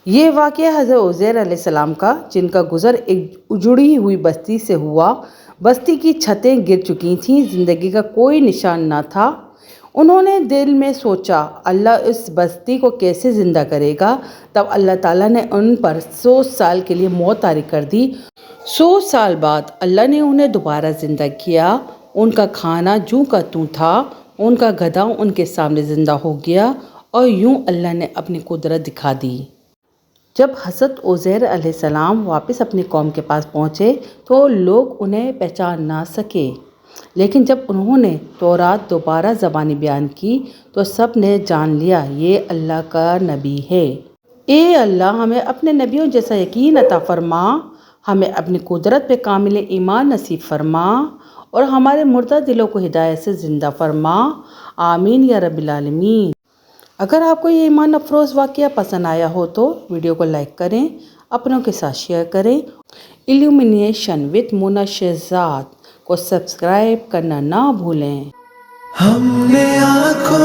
یہ واقعہ حضرت عزیر علیہ السلام کا، جن کا گزر ایک اجڑی ہوئی بستی سے ہوا۔ بستی کی چھتیں گر چکی تھیں، زندگی کا کوئی نشان نہ تھا۔ انہوں نے دل میں سوچا، اللہ اس بستی کو کیسے زندہ کرے گا؟ تب اللہ تعالیٰ نے ان پر 100 سال کے لیے موت طاری کر دی۔ 100 سال بعد اللہ نے انہیں دوبارہ زندہ کیا۔ ان کا کھانا جوں کا توں تھا، ان کا گدھا ان کے سامنے زندہ ہو گیا، اور یوں اللہ نے اپنی قدرت دکھا دی۔ جب حضرت عزیر علیہ السلام واپس اپنی قوم کے پاس پہنچے تو لوگ انہیں پہچان نہ سکے، لیکن جب انہوں نے تورات دوبارہ زبانی بیان کی تو سب نے جان لیا یہ اللہ کا نبی ہے۔ اے اللہ، ہمیں اپنے نبیوں جیسا یقین عطا فرما، ہمیں اپنی قدرت پہ کامل ایمان نصیب فرما، اور ہمارے مردہ دلوں کو ہدایت سے زندہ فرما، آمین یا رب العالمین۔ اگر آپ کو یہ ایمان افروز واقعہ پسند آیا ہو تو ویڈیو کو لائک کریں، اپنوں کے ساتھ شیئر کریں۔ ایلومینیشن وتھ مونا شہزاد کو سبسکرائب کرنا نہ بھولیں۔ ہم نے آنکھوں